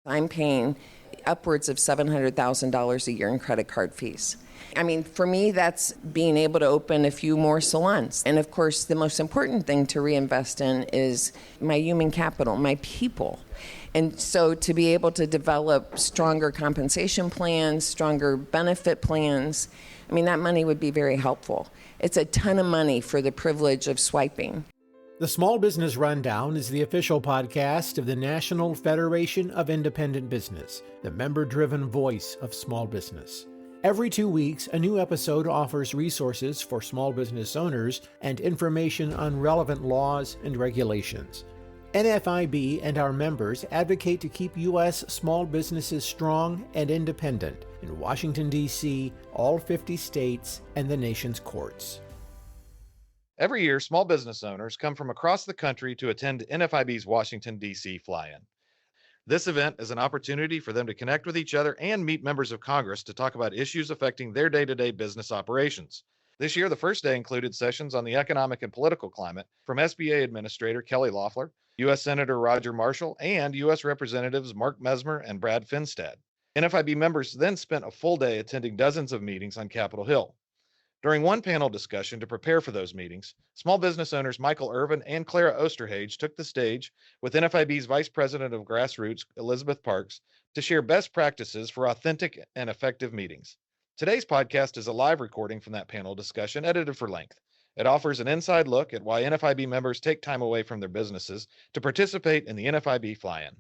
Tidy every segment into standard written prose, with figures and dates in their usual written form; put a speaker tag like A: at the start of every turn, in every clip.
A: I'm paying upwards of $700,000 a year in credit card fees. I mean, for me, that's being able to open a few more salons. And of course, the most important thing to reinvest in is my human capital, my people. And so to be able to develop stronger compensation plans, stronger benefit plans, I mean, that money would be very helpful. It's a ton of money for the privilege of swiping.
B: The Small Business Rundown is the official podcast of the National Federation of Independent Business, the member-driven voice of small business. Every 2 weeks, a new episode offers resources for small business owners and information on relevant laws and regulations. NFIB and our members advocate to keep U.S. small businesses strong and independent in Washington, D.C., all 50 states, and the nation's courts.
C: Every year, small business owners come from across the country to attend NFIB's Washington, D.C. fly-in. This event is an opportunity for them to connect with each other and meet members of Congress to talk about issues affecting their day-to-day business operations. This year, the first day included sessions on the economic and political climate from SBA Administrator Kelly Loeffler, U.S. Senator Roger Marshall, and U.S. Representatives Mark Mesmer and Brad Finstad. NFIB members then spent a full day attending dozens of meetings on Capitol Hill. During one panel discussion to prepare for those meetings, small business owners Michael Ervin and Clara Osterhage took the stage with NFIB's Vice President of Grassroots, Elizabeth Parks, to share best practices for authentic and effective meetings. Today's podcast is a live recording from that panel discussion, edited for length. It offers an inside look at why NFIB members take time away from their businesses to participate in the NFIB fly-in.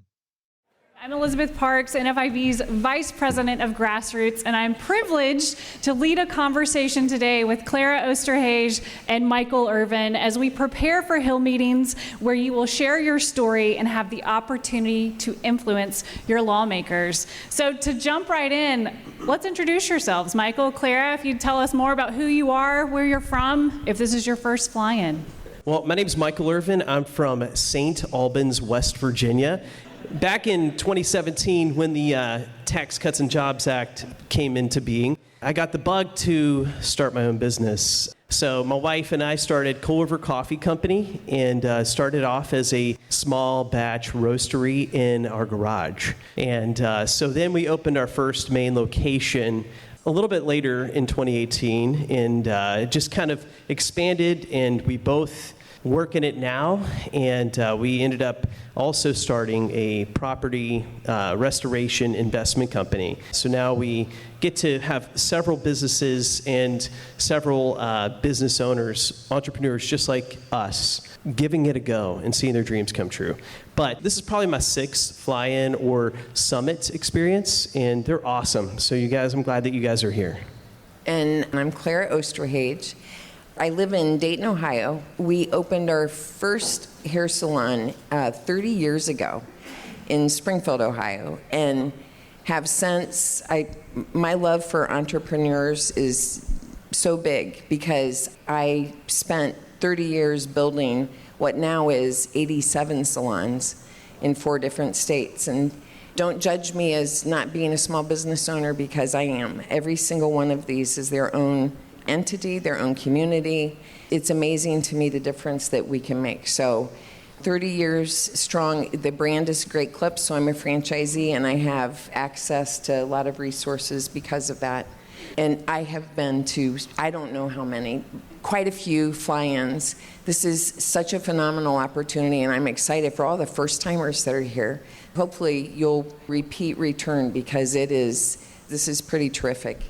D: I'm Elizabeth Parks, NFIB's Vice President of Grassroots, and I'm privileged to lead a conversation today with Clara Osterhage and Michael Ervin as we prepare for Hill meetings where you will share your story and have the opportunity to influence your lawmakers. So to jump right in, let's introduce yourselves. Michael, Clara, if you'd tell us more about who you are, where you're from, if this is your first fly-in.
E: Well, my name is Michael Ervin. I'm from St. Albans, West Virginia. Back in 2017, when the Tax Cuts and Jobs Act came into being, I got the bug to start my own business. So my wife and I started Coal River Coffee Company and started off as a small batch roastery in our garage. And so then we opened our first main location a little bit later in 2018 and just kind of expanded, and we both work in it now, and we ended up also starting a property restoration investment company. So now we get to have several businesses and several business owners, entrepreneurs just like us, giving it a go and seeing their dreams come true. But this is probably my 6th fly-in or summit experience, and they're awesome. So you guys, I'm glad that you guys are here.
A: And I'm Clara Osterhage. I live in Dayton, Ohio. We opened our first hair salon 30 years ago in Springfield, Ohio, and have since. My love for entrepreneurs is so big because I spent 30 years building what now is 87 salons in 4 different states. And don't judge me as not being a small business owner, because I am. Every single one of these is their own entity, their own community. It's amazing to me the difference that we can make. So 30 years strong. The brand is Great Clips, so I'm a franchisee and I have access to a lot of resources because of that. And I have been to, I don't know how many, quite a few fly-ins. This is such a phenomenal opportunity, and I'm excited for all the first-timers that are here. Hopefully you'll return, because this is pretty terrific.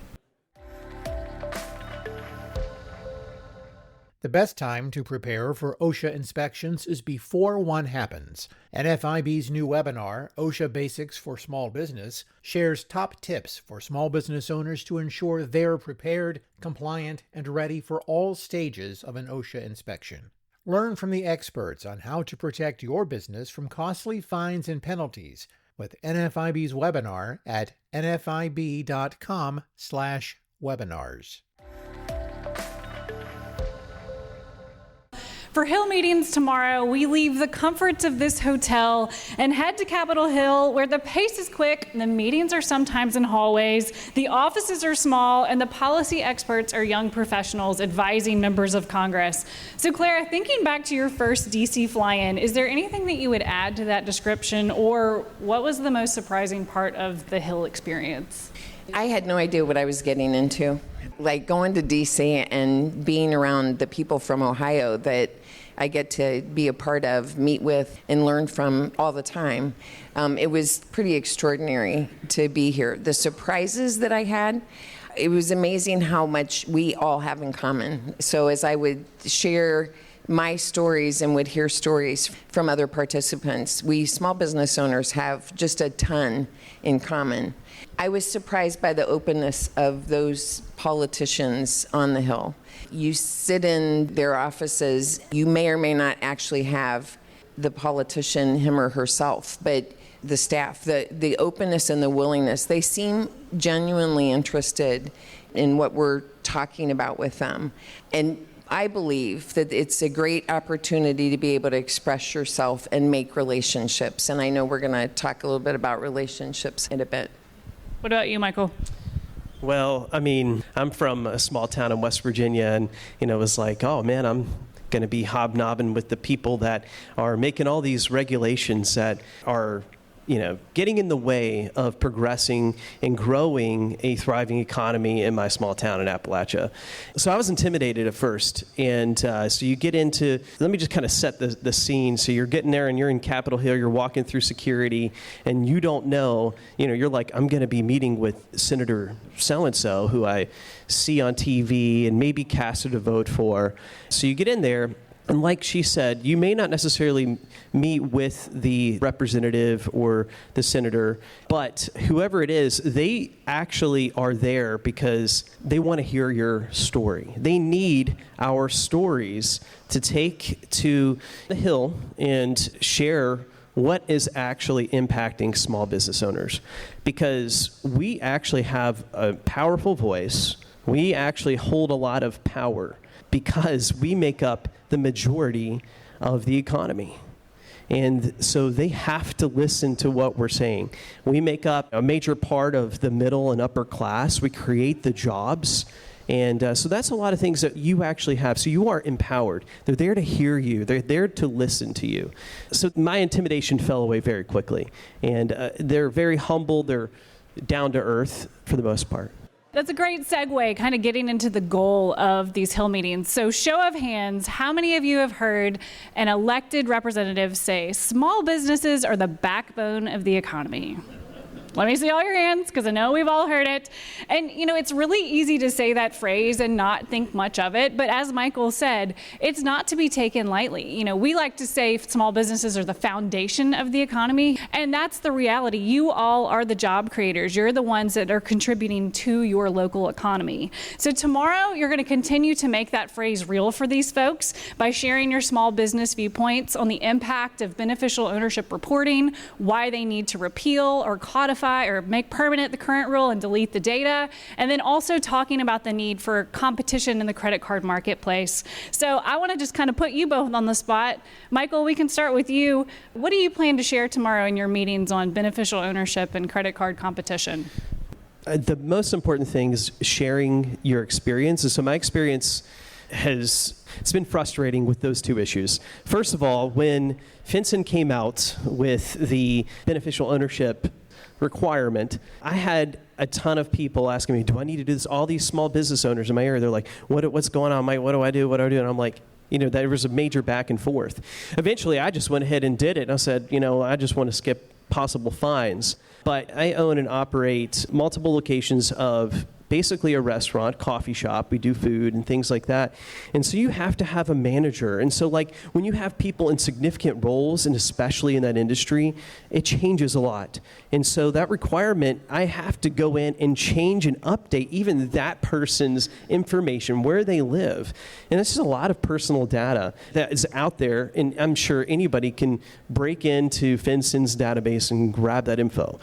B: The best time to prepare for OSHA inspections is before one happens. NFIB's new webinar, OSHA Basics for Small Business, shares top tips for small business owners to ensure they're prepared, compliant, and ready for all stages of an OSHA inspection. Learn from the experts on how to protect your business from costly fines and penalties with NFIB's webinar at nfib.com/webinars.
D: For Hill meetings tomorrow, we leave the comforts of this hotel and head to Capitol Hill, where the pace is quick, the meetings are sometimes in hallways, the offices are small, and the policy experts are young professionals advising members of Congress. So Clara, thinking back to your first DC fly-in, is there anything that you would add to that description, or what was the most surprising part of the Hill experience?
A: I had no idea what I was getting into. Like going to DC and being around the people from Ohio that I get to be a part of, meet with, and learn from all the time. It was pretty extraordinary to be here. The surprises that I had, it was amazing how much we all have in common. So as I would share my stories and would hear stories from other participants, we small business owners have just a ton in common. I was surprised by the openness of those politicians on the Hill. You sit in their offices, you may or may not actually have the politician, him or herself, but the staff, the openness and the willingness, they seem genuinely interested in what we're talking about with them. And I believe that it's a great opportunity to be able to express yourself and make relationships. And I know we're going to talk a little bit about relationships in a bit.
D: What about you, Michael?
E: Well, I mean, I'm from a small town in West Virginia, and, it was like, oh, man, I'm going to be hobnobbing with the people that are making all these regulations that are getting in the way of progressing and growing a thriving economy in my small town in Appalachia. So I was intimidated at first. And so you get into, let me just kind of set the scene. So you're getting there and you're in Capitol Hill, you're walking through security, and you don't know, you're like, I'm going to be meeting with Senator so-and-so, who I see on TV and maybe casted a vote for. So you get in there, and like she said, you may not necessarily meet with the representative or the senator, but whoever it is, they actually are there because they want to hear your story. They need our stories to take to the Hill and share what is actually impacting small business owners. Because we actually have a powerful voice. We actually hold a lot of power because we make up the majority of the economy. And so they have to listen to what we're saying. We make up a major part of the middle and upper class. We create the jobs. And so that's a lot of things that you actually have. So you are empowered. They're there to hear you. They're there to listen to you. So my intimidation fell away very quickly. And they're very humble. They're down to earth for the most part.
D: That's a great segue, kind of getting into the goal of these Hill meetings. So show of hands, how many of you have heard an elected representative say, small businesses are the backbone of the economy? Let me see all your hands, because I know we've all heard it. And, it's really easy to say that phrase and not think much of it. But as Michael said, it's not to be taken lightly. We like to say small businesses are the foundation of the economy. And that's the reality. You all are the job creators. You're the ones that are contributing to your local economy. So tomorrow, you're going to continue to make that phrase real for these folks by sharing your small business viewpoints on the impact of beneficial ownership reporting, why they need to repeal or codify or make permanent the current rule and delete the data, and then also talking about the need for competition in the credit card marketplace. So I want to just kind of put you both on the spot. Michael, we can start with you. What do you plan to share tomorrow in your meetings on beneficial ownership and credit card competition?
E: The most important thing is sharing your experiences. So my experience it's been frustrating with those two issues. First of all, when FinCEN came out with the beneficial ownership requirement, I had a ton of people asking me, do I need to do this? All these small business owners in my area, they're like, what's going on, Mike? What do I do? And I'm like, there was a major back and forth. Eventually, I just went ahead and did it. And I said, I just want to skip possible fines. But I own and operate multiple locations of basically a restaurant, coffee shop. We do food and things like that. And so you have to have a manager. And so when you have people in significant roles, and especially in that industry, it changes a lot. And so that requirement, I have to go in and change and update even that person's information, where they live. And this is a lot of personal data that is out there. And I'm sure anybody can break into FinCEN's database and grab that info.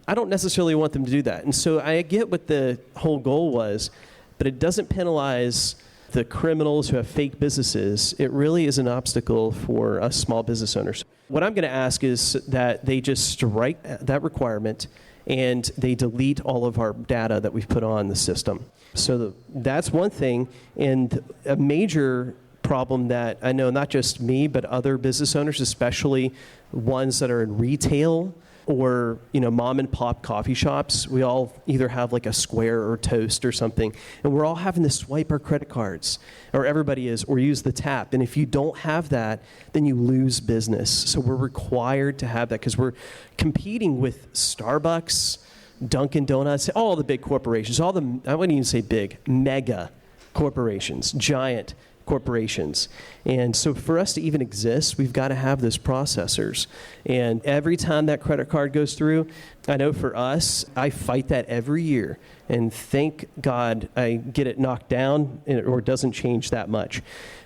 E: I don't necessarily want them to do that. And so I get what the whole goal was, but it doesn't penalize the criminals who have fake businesses, it really is an obstacle for us small business owners. What I'm going to ask is that they just strike that requirement and they delete all of our data that we've put on the system. So that's one thing. And a major problem that I know not just me, but other business owners, especially ones that are in retail or mom and pop coffee shops, we all either have like a Square or Toast or something, and we're all having to swipe our credit cards, or everybody is, or use the tap. And if you don't have that, then you lose business. So we're required to have that because we're competing with Starbucks, Dunkin' Donuts, all the big corporations, I wouldn't even say big, mega corporations, giant corporations. And so for us to even exist, we've got to have those processors. And every time that credit card goes through, I know for us, I fight that every year. And thank God I get it knocked down or it doesn't change that much.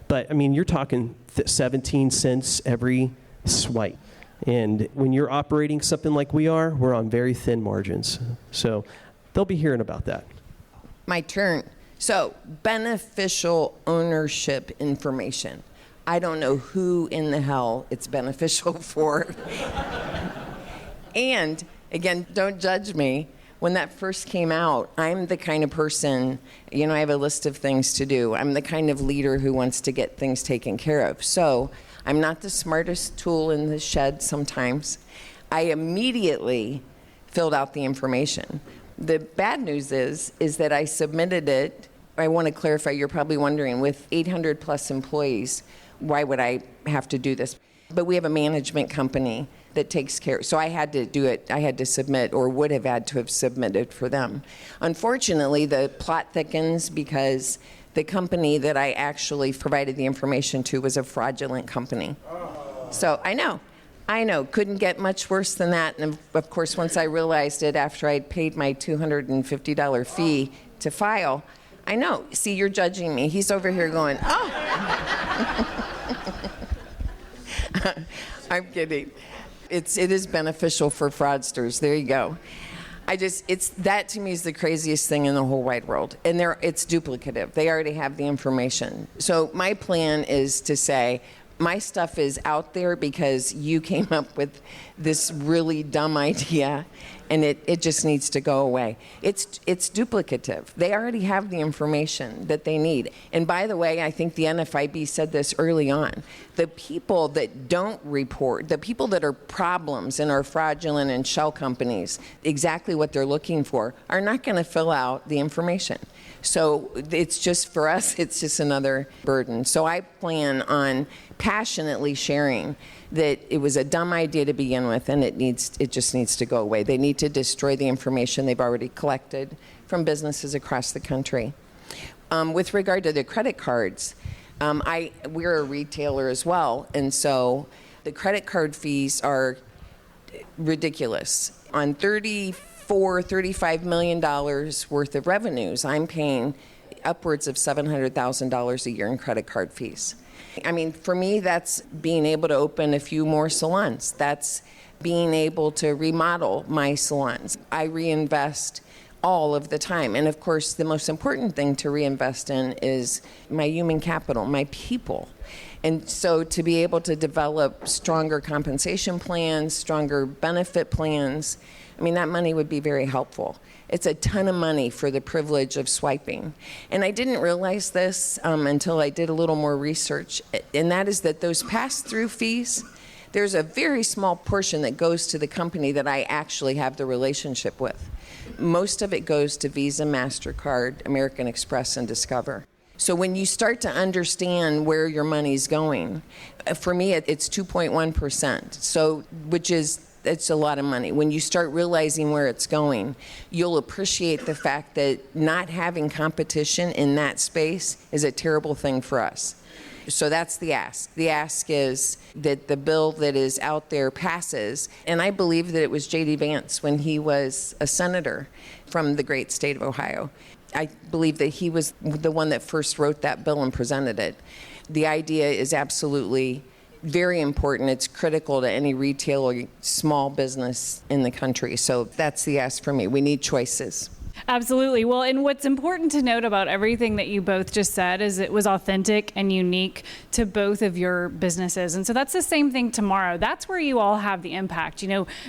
E: But I mean, you're talking 17 cents every swipe. And when you're operating something like we are, we're on very thin margins. So they'll be hearing about that.
A: My turn. So, beneficial ownership information. I don't know who in the hell it's beneficial for. And, again, don't judge me. When that first came out, I'm the kind of person, I have a list of things to do. I'm the kind of leader who wants to get things taken care of. So, I'm not the smartest tool in the shed sometimes. I immediately filled out the information. The bad news is that I submitted it. I want to clarify, you're probably wondering, with 800 plus employees, why would I have to do this? But we have a management company that takes care. So I had to do it. I had to submit, or would have had to have submitted for them. Unfortunately, the plot thickens because the company that I actually provided the information to was a fraudulent company. So I know, couldn't get much worse than that. And of course, once I realized it after I'd paid my $250 fee to file, I know. See, you're judging me. He's over here going, oh. I'm kidding. It is beneficial for fraudsters. There you go. That to me is the craziest thing in the whole wide world. And it's duplicative. They already have the information. So my plan is to say, my stuff is out there because you came up with this really dumb idea, and it just needs to go away. It's duplicative. They already have the information that they need. And by the way, I think the NFIB said this early on. The people that don't report, the people that are problems and are fraudulent and shell companies, exactly what they're looking for, are not going to fill out the information. So it's just, for us, it's just another burden. So I plan on passionately sharing that it was a dumb idea to begin with, and it just needs to go away. They need to destroy the information they've already collected from businesses across the country. With regard to the credit cards, we're a retailer as well, and so the credit card fees are ridiculous. On $35 million worth of revenues, I'm paying upwards of $700,000 a year in credit card fees. I mean, for me, that's being able to open a few more salons. That's being able to remodel my salons. I reinvest all of the time. And of course, the most important thing to reinvest in is my human capital, my people. And so to be able to develop stronger compensation plans, stronger benefit plans, I mean, that money would be very helpful. It's a ton of money for the privilege of swiping. And I didn't realize this until I did a little more research, and that is that those pass-through fees, there's a very small portion that goes to the company that I actually have the relationship with. Most of it goes to Visa, MasterCard, American Express, and Discover. So when you start to understand where your money's going, for me, it's 2.1%, so it's a lot of money. When you start realizing where it's going, you'll appreciate the fact that not having competition in that space is a terrible thing for us. So that's the ask. The ask is that the bill that is out there passes, and I believe that it was J.D. Vance when he was a senator from the great state of Ohio. I believe that he was the one that first wrote that bill and presented it. The idea is absolutely very important. It's critical to any retail or small business in the country. So that's the ask for me. We need choices.
D: Absolutely. Well, and what's important to note about everything that you both just said is it was authentic and unique to both of your businesses. And so that's the same thing tomorrow. That's where you all have the impact.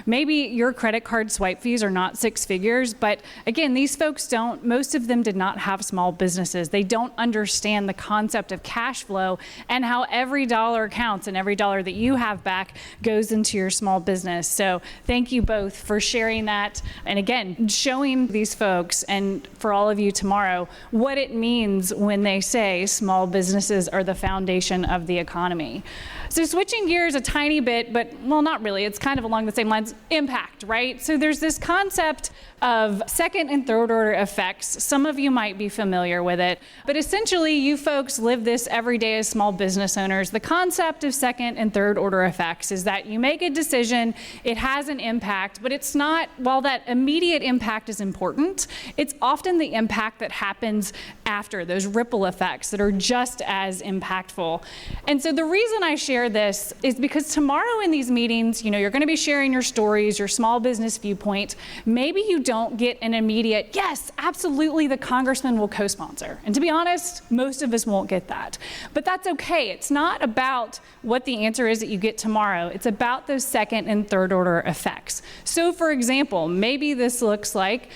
D: Maybe your credit card swipe fees are not six figures, but again, these folks most of them did not have small businesses. They don't understand the concept of cash flow and how every dollar counts and every dollar that you have back goes into your small business. So thank you both for sharing that. And again, showing these folks and for all of you tomorrow what it means when they say small businesses are the foundation of the economy. So switching gears a tiny bit, but well, not really, it's kind of along the same lines, impact, right? So there's this concept of second and third order effects. Some of you might be familiar with it, but essentially you folks live this every day as small business owners. The concept of second and third order effects is that you make a decision, it has an impact, but it's not, while that immediate impact is important, it's often the impact that happens after, those ripple effects that are just as impactful. And so the reason I share this is because tomorrow in these meetings, you're going to be sharing your stories, your small business viewpoint. Maybe you don't get an immediate, yes, absolutely, the congressman will co-sponsor. And to be honest, most of us won't get that. But that's okay. It's not about what the answer is that you get tomorrow. It's about those second and third order effects. So for example, maybe this looks like,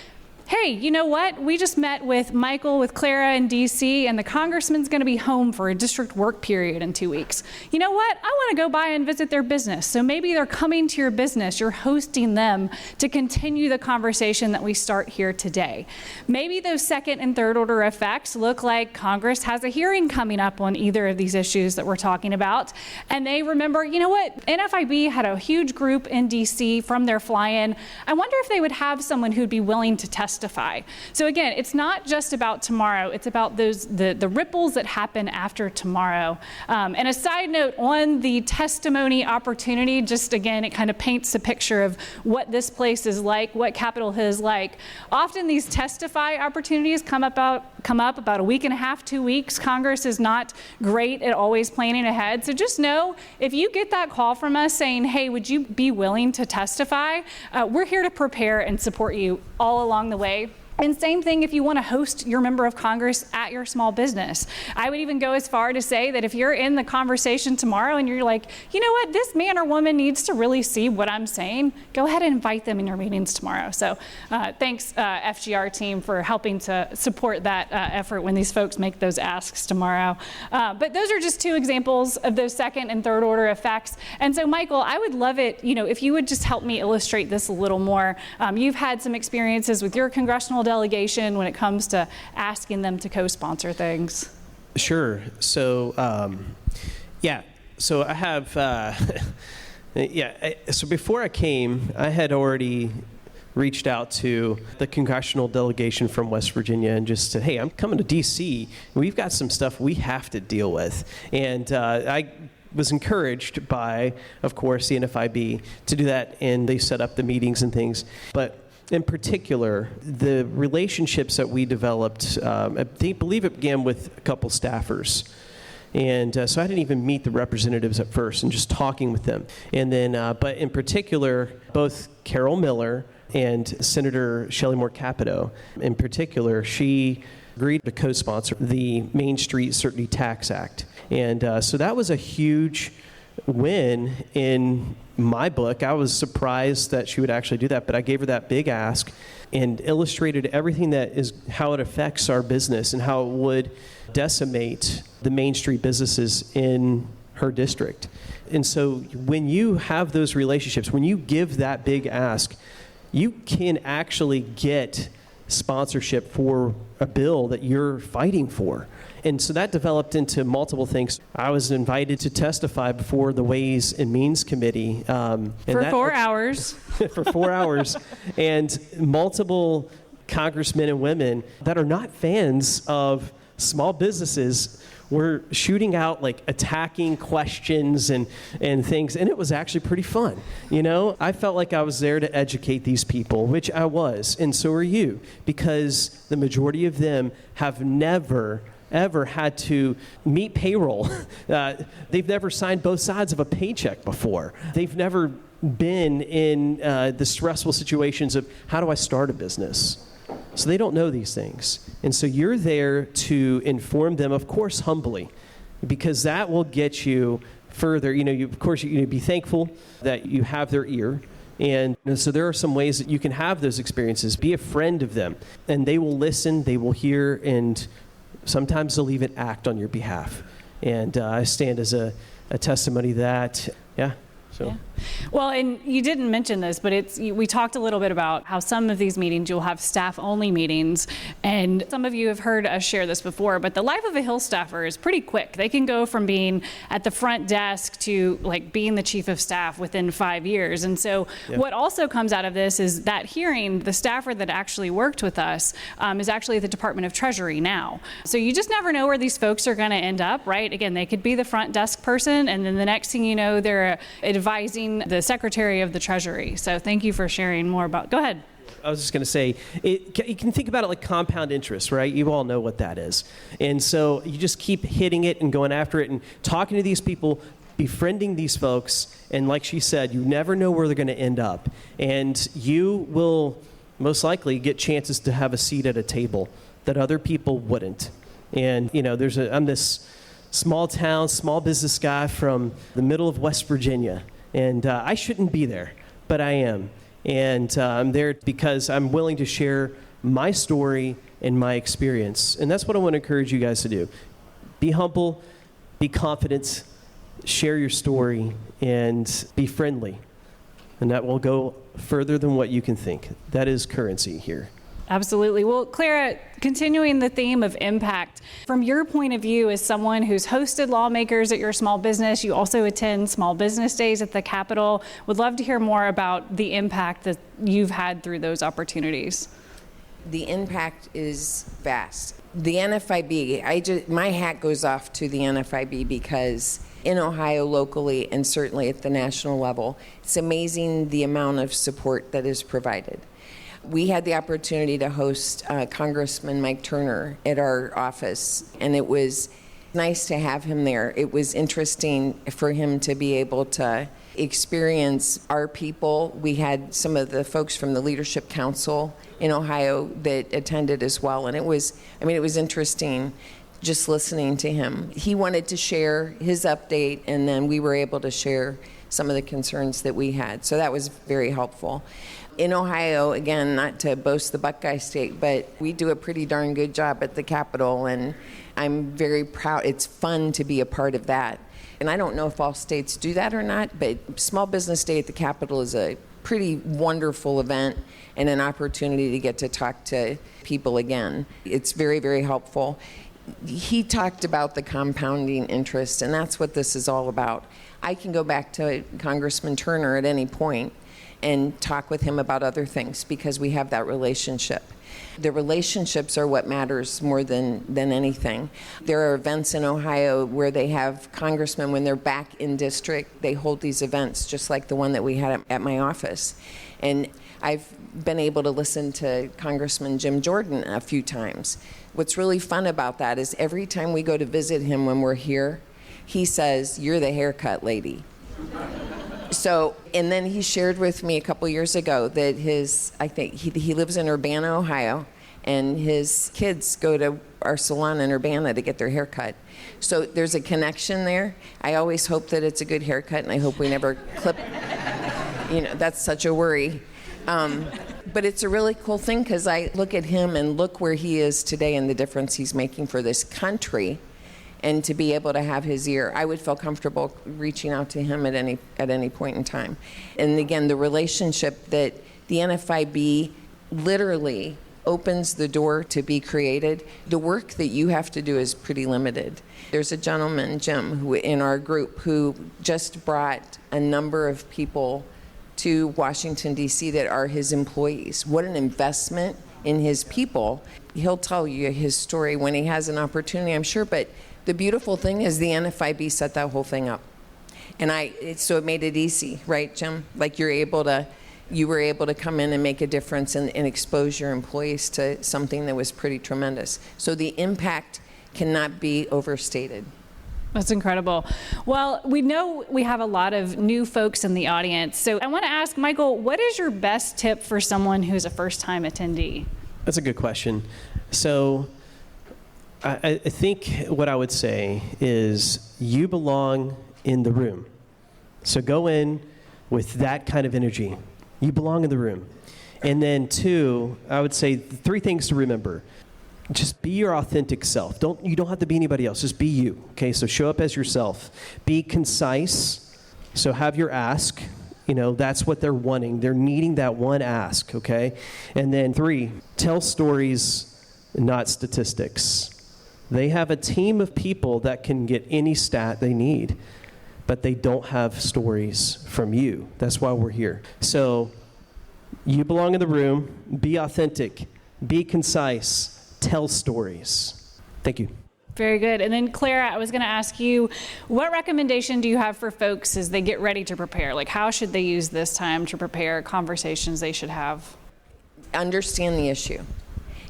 D: hey, you know what? We just met with Michael, with Clara in DC, and the congressman's going to be home for a district work period in 2 weeks. You know what? I want to go by and visit their business. So maybe they're coming to your business. You're hosting them to continue the conversation that we start here today. Maybe those second and third order effects look like Congress has a hearing coming up on either of these issues that we're talking about. And they remember, you know what? NFIB had a huge group in DC from their fly-in. I wonder if they would have someone who'd be willing to testify. So again, it's not just about tomorrow, it's about the ripples that happen after tomorrow. And a side note on the testimony opportunity, just again, it kind of paints a picture of what this place is like, what Capitol Hill is like. Often these testify opportunities come up about a week and a half, 2 weeks. Congress is not great at always planning ahead. So just know, if you get that call from us saying, hey, would you be willing to testify? We're here to prepare and support you all along the way. And same thing if you want to host your member of Congress at your small business. I would even go as far to say that if you're in the conversation tomorrow and you're like, you know what, this man or woman needs to really see what I'm saying, go ahead and invite them in your meetings tomorrow. So thanks, FGR team, for helping to support that effort when these folks make those asks tomorrow. But those are just two examples of those second and third order effects. And so, Michael, I would love it, if you would just help me illustrate this a little more. You've had some experiences with your congressional delegation when it comes to asking them to co-sponsor things.
E: Sure. So, so I have, so before I came, I had already reached out to the congressional delegation from West Virginia and just said, hey, I'm coming to DC. We've got some stuff we have to deal with. And I was encouraged by, of course, the NFIB to do that, and they set up the meetings and things. But in particular, the relationships that we developed, I believe it began with a couple staffers. And so I didn't even meet the representatives at first, and just talking with them. And then, but in particular, both Carol Miller and Senator Shelley Moore Capito, in particular, she agreed to co-sponsor the Main Street Certainty Tax Act. And so that was a huge win in my book. I was surprised that she would actually do that, but I gave her that big ask and illustrated everything that is how it affects our business and how it would decimate the Main Street businesses in her district. And so when you have those relationships, when you give that big ask, you can actually get sponsorship for a bill that you're fighting for. And so that developed into multiple things. I was invited to testify before the Ways and Means Committee.
D: For 4 hours.
E: For 4 hours. And multiple congressmen and women that are not fans of small businesses were shooting out, like, attacking questions and things, and it was actually pretty fun. I felt like I was there to educate these people, which I was, and so are you, because the majority of them have never ever had to meet payroll. They've never signed both sides of a paycheck before. They've never been in the stressful situations of, how do I start a business? So they don't know these things. And so you're there to inform them, of course, humbly, because that will get you further. Of course, you be thankful that you have their ear. And so there are some ways that you can have those experiences. Be a friend of them, and they will listen, they will hear, and sometimes they'll even act on your behalf. And I stand as a testimony to that. Yeah. So.
D: Yeah. Well, and you didn't mention this, but we talked a little bit about how some of these meetings you'll have staff-only meetings, and some of you have heard us share this before, but the life of a Hill staffer is pretty quick. They can go from being at the front desk to like being the chief of staff within 5 years. And so what also comes out of this is that hearing the staffer that actually worked with us is actually at the Department of Treasury now. So you just never know where these folks are going to end up, right? Again, they could be the front desk person, and then the next thing you know, they're advising the Secretary of the Treasury. So thank you for sharing more about. Go ahead.
E: I was just going to say, you can think about it like compound interest, right? You all know what that is. And so you just keep hitting it and going after it and talking to these people, befriending these folks. And like she said, you never know where they're going to end up. And you will most likely get chances to have a seat at a table that other people wouldn't. And, I'm this small town, small business guy from the middle of West Virginia. And I shouldn't be there, but I am. And I'm there because I'm willing to share my story and my experience. And that's what I want to encourage you guys to do. Be humble, be confident, share your story, and be friendly. And that will go further than what you can think. That is currency here.
D: Absolutely. Well, Clara, continuing the theme of impact, from your point of view as someone who's hosted lawmakers at your small business, you also attend small business days at the Capitol. Would love to hear more about the impact that you've had through those opportunities.
A: The impact is vast. The NFIB, my hat goes off to the NFIB because in Ohio locally and certainly at the national level, it's amazing the amount of support that is provided. We had the opportunity to host Congressman Mike Turner at our office, and it was nice to have him there. It was interesting for him to be able to experience our people. We had some of the folks from the Leadership Council in Ohio that attended as well, and it was interesting just listening to him. He wanted to share his update, and then we were able to share some of the concerns that we had. So that was very helpful. In Ohio, again, not to boast the Buckeye State, but we do a pretty darn good job at the Capitol, and I'm very proud. It's fun to be a part of that. And I don't know if all states do that or not, but Small Business Day at the Capitol is a pretty wonderful event and an opportunity to get to talk to people again. It's very, very helpful. He talked about the compounding interest, and that's what this is all about. I can go back to Congressman Turner at any point and talk with him about other things because we have that relationship. The relationships are what matters more than anything. There are events in Ohio where they have congressmen, when they're back in district, they hold these events just like the one that we had at my office. And I've been able to listen to Congressman Jim Jordan a few times. What's really fun about that is every time we go to visit him when we're here, he says, "You're the haircut lady." So, and then he shared with me a couple years ago that I think he lives in Urbana, Ohio, and his kids go to our salon in Urbana to get their haircut. So there's a connection there. I always hope that it's a good haircut, and I hope we never clip, that's such a worry. But it's a really cool thing because I look at him and look where he is today and the difference he's making for this country. And to be able to have his ear, I would feel comfortable reaching out to him at any point in time. And again, the relationship that the NFIB literally opens the door to be created. The work that you have to do is pretty limited. There's a gentleman, Jim, in our group who just brought a number of people to Washington, D.C. that are his employees. What an investment in his people. He'll tell you his story when he has an opportunity, I'm sure, but the beautiful thing is the NFIB set that whole thing up. And so it made it easy, right, Jim? Like you were able to come in and make a difference and expose your employees to something that was pretty tremendous. So the impact cannot be overstated.
D: That's incredible. Well, we know we have a lot of new folks in the audience. So I want to ask, Michael, what is your best tip for someone who's a first-time attendee?
E: That's a good question. So I think what I would say is you belong in the room. So go in with that kind of energy. You belong in the room. And then 2, I would say 3 things to remember. Just be your authentic self. You don't have to be anybody else. Just be you. Okay, so show up as yourself. Be concise. So have your ask. That's what they're wanting. They're needing that one ask, okay? And then 3, tell stories, not statistics. They have a team of people that can get any stat they need, but they don't have stories from you. That's why we're here. So you belong in the room. Be authentic. Be concise. Tell stories. Thank you.
D: Very good. And then Clara, I was going to ask you, what recommendation do you have for folks as they get ready to prepare? Like, how should they use this time to prepare conversations they should have?
A: Understand the issue.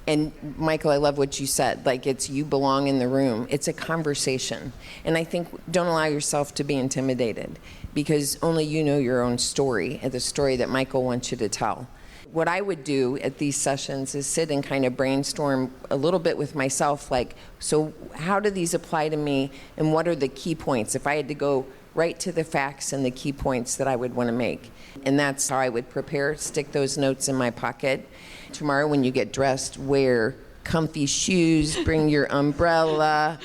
A: And Michael, I love what you said. Like, it's you belong in the room. It's a conversation. And I think don't allow yourself to be intimidated, because only you know your own story and the story that Michael wants you to tell. What I would do at these sessions is sit and kind of brainstorm a little bit with myself, like, so how do these apply to me, and what are the key points? If I had to go right to the facts and the key points that I would want to make. And that's how I would prepare, stick those notes in my pocket. Tomorrow when you get dressed, wear comfy shoes, bring your umbrella,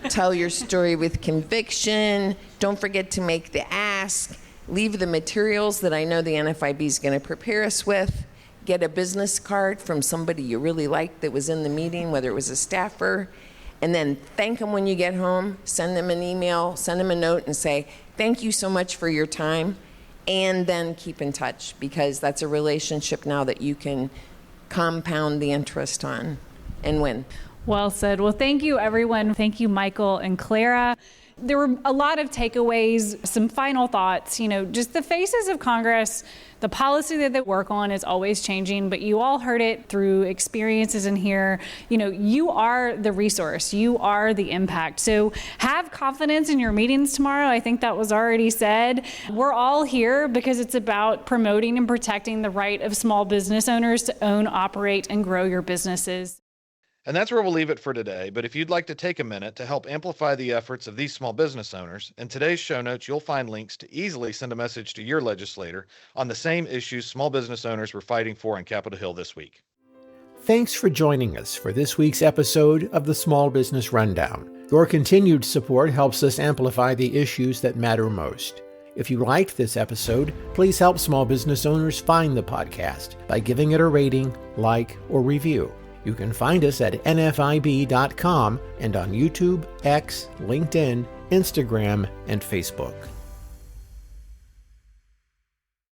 A: tell your story with conviction, don't forget to make the ask, leave the materials that I know the NFIB is going to prepare us with. Get a business card from somebody you really liked that was in the meeting, whether it was a staffer, and then thank them when you get home. Send them an email, send them a note, and say, thank you so much for your time, and then keep in touch, because that's a relationship now that you can compound the interest on and win.
D: Well said. Well, thank you, everyone. Thank you, Michael and Clara. There were a lot of takeaways, some final thoughts, just the faces of Congress. The policy that they work on is always changing, but you all heard it through experiences in here. You are the resource. You are the impact. So have confidence in your meetings tomorrow. I think that was already said. We're all here because it's about promoting and protecting the right of small business owners to own, operate, and grow your businesses.
C: And that's where we'll leave it for today. But if you'd like to take a minute to help amplify the efforts of these small business owners, in today's show notes, you'll find links to easily send a message to your legislator on the same issues small business owners were fighting for on Capitol Hill this week.
B: Thanks for joining us for this week's episode of the Small Business Rundown. Your continued support helps us amplify the issues that matter most. If you liked this episode, please help small business owners find the podcast by giving it a rating, like, or review. You can find us at nfib.com and on YouTube, X, LinkedIn, Instagram, and Facebook.